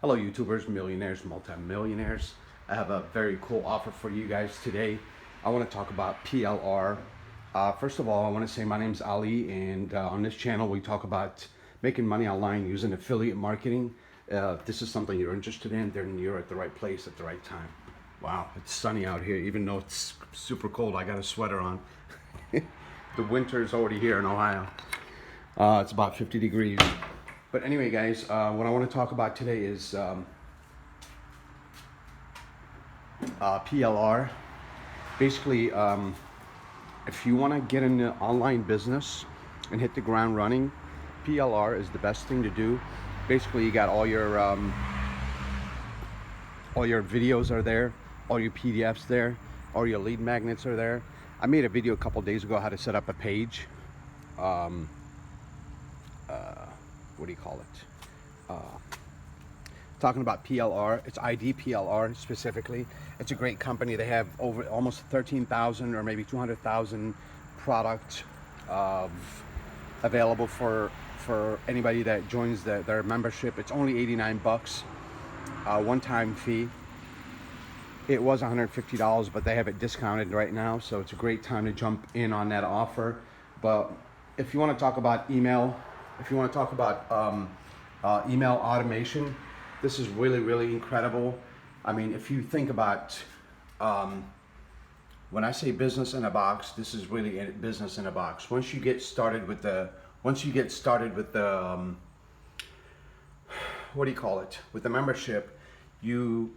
Hello YouTubers, millionaires, multimillionaires. I have a very cool offer for you guys today. I want to talk about PLR. First of all, I want to say my name's Ali, and on this channel we talk about making money online using affiliate marketing. If this is something you're interested in, then you're at the right place at the right time. Wow, it's sunny out here, even though it's super cold. I got a sweater on. The winter is already here in Ohio. It's about 50 degrees. But anyway, guys, what I want to talk about today is PLR. Basically, if you want to get into online business and hit the ground running, PLR is the best thing to do. Basically, you got all your videos are there, all your PDFs there, all your lead magnets are there. I made a video a couple days ago how to set up a page. What do you call it? Talking about PLR, it's idPLR specifically. It's a great company. They have over almost 13,000 or maybe 200,000 products available for anybody that joins their membership. It's only 89 bucks, one-time fee. It was $150, but they have it discounted right now, so it's a great time to jump in on that offer. But if you want to talk about email, if you want to talk about email automation, this is really incredible. I mean, if you think about when I say business in a box, this is really business in a box. Once you get started with the what do you call it, with the membership, you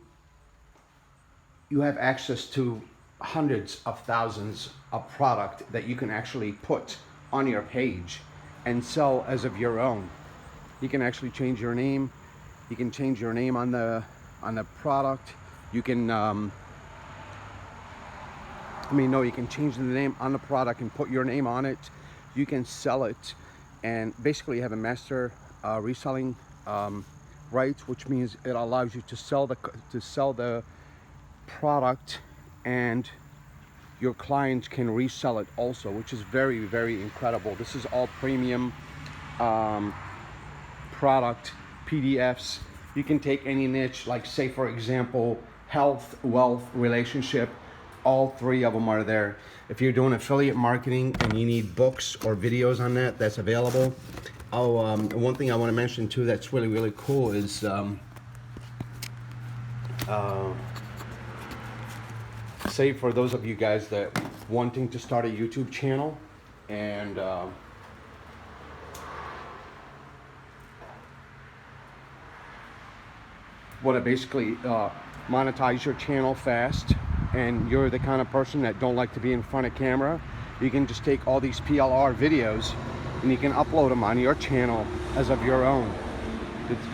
have access to hundreds of thousands of product that you can actually put on your page and sell as of your own. You can actually change your name. You can change your name on the product. You can you can change the name on the product and put your name on it. You can sell it, and basically have a master reselling rights, which means it allows you to sell the product, and your clients can resell it also, which is very incredible. This is all premium product PDFs. You can take any niche, like say for example health, wealth, relationship. All three of them are there. If you're doing affiliate marketing and you need books or videos on that, that's available. One thing I want to mention too that's really cool is say for those of you guys that wanting to start a YouTube channel and want to basically monetize your channel fast, and you're the kind of person that don't like to be in front of camera, you can just take all these PLR videos and you can upload them on your channel as of your own.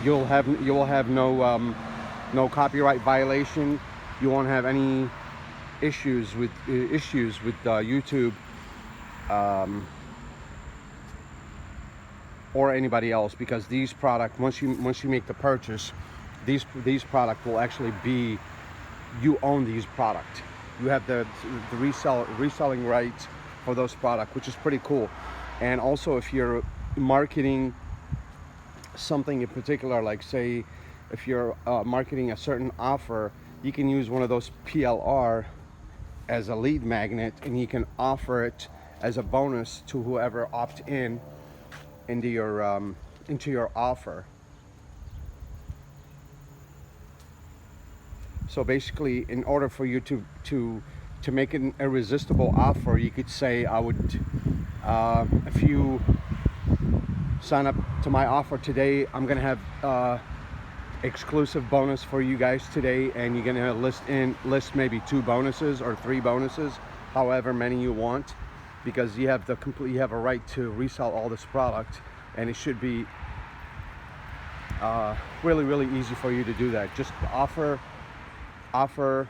You will have no copyright violation. You won't have any issues with YouTube or anybody else, because these products, once you make the purchase, these products will actually be, you own these products. You have the reselling rights for those products, which is pretty cool. And also, if you're marketing something in particular, like say if you're marketing a certain offer, you can use one of those PLR as a lead magnet, and you can offer it as a bonus to whoever opts into your offer. So basically, in order for you to make an irresistible offer, you could say, I would, if you sign up to my offer today, I'm gonna have exclusive bonus for you guys today, and you're gonna list maybe 2 bonuses or 3 bonuses, however many you want, because you have a right to resell all this product, and it should be really easy for you to do that. Just offer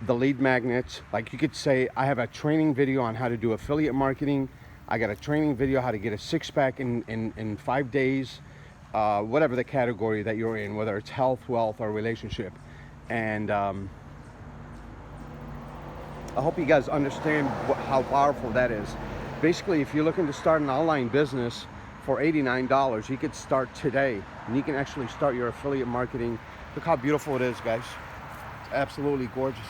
the lead magnets. Like you could say, I have a training video on how to do affiliate marketing. I got a training video how to get a 6-pack in 5 days. Whatever the category that you're in, whether it's health, wealth, or relationship. And I hope you guys understand how powerful that is. Basically, if you're looking to start an online business for $89. You could start today, and you can actually start your affiliate marketing. Look how beautiful it is, guys. It's absolutely gorgeous.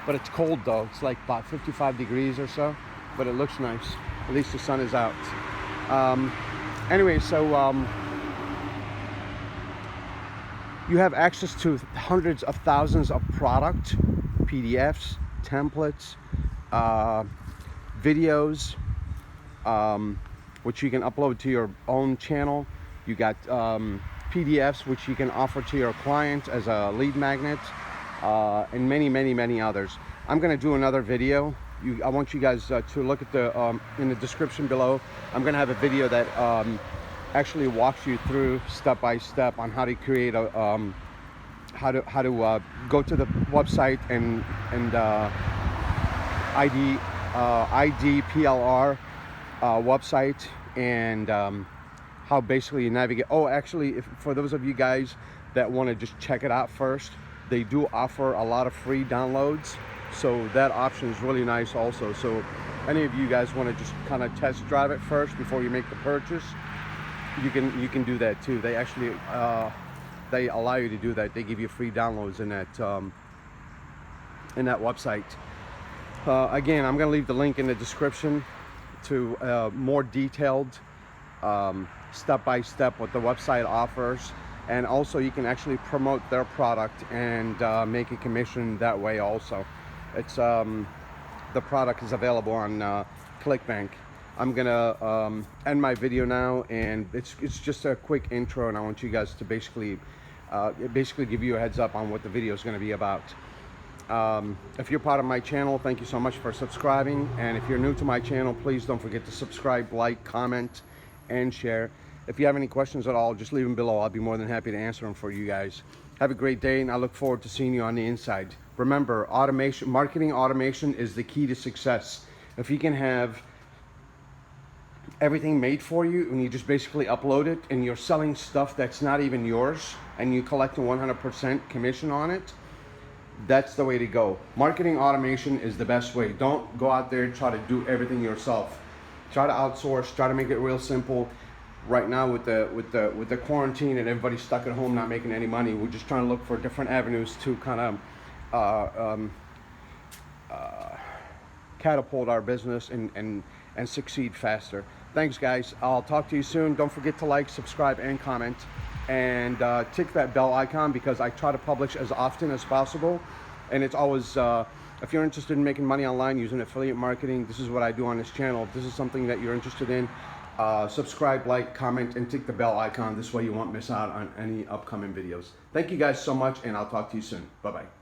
But it's cold though. It's like about 55 degrees or so, but it looks nice. At least the sun is out. Anyway, so you have access to hundreds of thousands of product, PDFs, templates, videos, which you can upload to your own channel. You got PDFs which you can offer to your client as a lead magnet, and many others. I'm going to do another video. I want you guys to look at the in the description below. I'm going to have a video that actually walks you through step by step on how to create a how to go to the website and idPLR website, and how basically you navigate. Oh, actually, for those of you guys that want to just check it out first, they do offer a lot of free downloads, so that option is really nice also. So any of you guys want to just kind of test drive it first before you make the purchase, you can do that too. They actually they allow you to do that. They give you free downloads in that website. Again, I'm going to leave the link in the description to more detailed step-by-step what the website offers, and also you can actually promote their product and make a commission that way also. It's the product is available on ClickBank. I'm gonna end my video now, and it's just a quick intro, and I want you guys to basically give you a heads up on what the video is going to be about. If you're part of my channel, thank you so much for subscribing, and if you're new to my channel, please don't forget to subscribe, like, comment, and share. If you have any questions at all, just leave them below. I'll be more than happy to answer them for you guys. Have a great day, and I look forward to seeing you on the inside. Remember, marketing automation is the key to success. If you can have everything made for you and you just basically upload it, and you're selling stuff that's not even yours, and you collect a 100% commission on it, that's the way to go. Marketing automation is the best way. Don't go out there and try to do everything yourself. Try to outsource. Try to make it real simple. Right now with the quarantine and everybody stuck at home not making any money, we're just trying to look for different avenues to kind of catapult our business and succeed faster. Thanks, guys. I'll talk to you soon. Don't forget to like, subscribe, and comment, and tick that bell icon, because I try to publish as often as possible. And it's always, if you're interested in making money online using affiliate marketing, this is what I do on this channel. If this is something that you're interested in, subscribe, like, comment, and tick the bell icon. This way you won't miss out on any upcoming videos. Thank you guys so much, and I'll talk to you soon. Bye-bye.